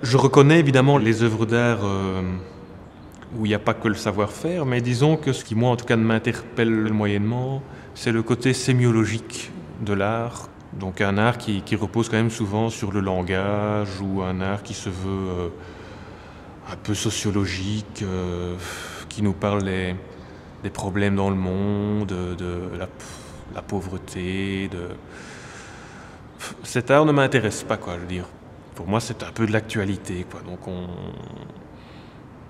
Je reconnais évidemment les œuvres d'art où il n'y a pas que le savoir-faire, mais disons que ce qui, moi en tout cas, m'interpelle moyennement, c'est le côté sémiologique de l'art. Donc un art qui repose quand même souvent sur le langage, ou un art qui se veut un peu sociologique, qui nous parle des problèmes dans le monde, de la pauvreté. Cet art ne m'intéresse pas, quoi, je veux dire. Pour moi, c'est un peu de l'actualité, quoi. Donc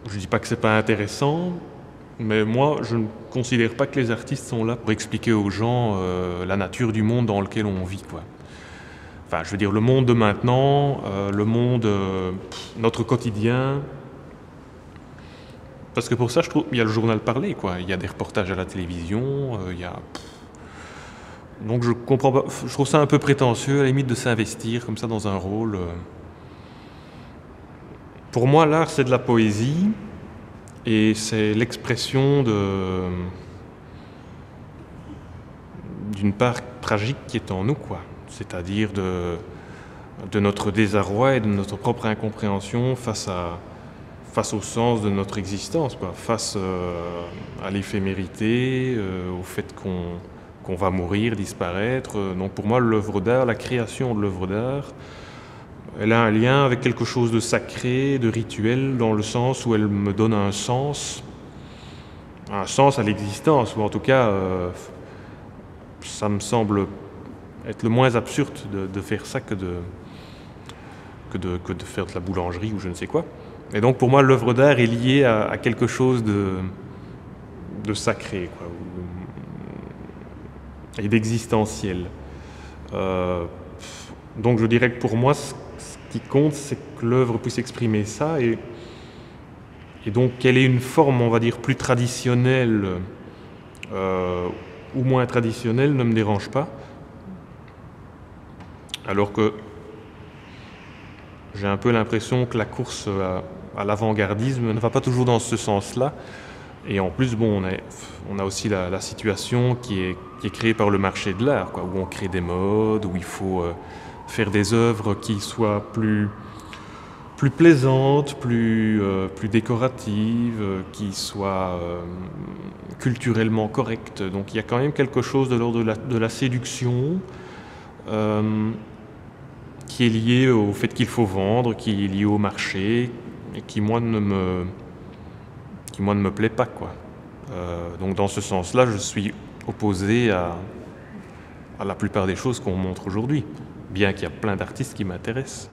je dis pas que c'est pas intéressant, mais moi, je ne considère pas que les artistes sont là pour expliquer aux gens la nature du monde dans lequel on vit, quoi. Enfin, je veux dire, le monde de maintenant, le monde, notre quotidien. Parce que pour ça, je trouve, il y a le journal parlé, quoi. Il y a des reportages à la télévision, il y a. Donc je comprends pas. Je trouve ça un peu prétentieux, à la limite, de s'investir comme ça dans un rôle. Pour moi, l'art, c'est de la poésie, et c'est l'expression d'une part tragique qui est en nous, quoi. C'est-à-dire de notre désarroi et de notre propre incompréhension face au sens de notre existence, quoi. Face à l'éphémérité, au fait qu'on va mourir, disparaître. Donc pour moi, l'œuvre d'art, la création de l'œuvre d'art, elle a un lien avec quelque chose de sacré, de rituel, dans le sens où elle me donne un sens à l'existence, ou en tout cas, ça me semble être le moins absurde de faire ça que de faire de la boulangerie ou je ne sais quoi. Et donc pour moi, l'œuvre d'art est liée à quelque chose de sacré, quoi, et d'existentiel. Donc je dirais que pour moi, ce qui compte, c'est que l'œuvre puisse exprimer ça, et donc qu'elle ait une forme, on va dire, plus traditionnelle ou moins traditionnelle ne me dérange pas. Alors que j'ai un peu l'impression que la course à l'avant-gardisme ne va pas toujours dans ce sens-là. Et en plus, bon, on a aussi la situation qui est créée par le marché de l'art, quoi, où on crée des modes, où il faut faire des œuvres qui soient plus plaisantes, plus décoratives, qui soient culturellement correctes. Donc il y a quand même quelque chose de l'ordre de la séduction qui est lié au fait qu'il faut vendre, qui est lié au marché, et qui moi ne me plaît pas, quoi. Donc dans ce sens-là, je suis opposé à la plupart des choses qu'on montre aujourd'hui, bien qu'il y a plein d'artistes qui m'intéressent.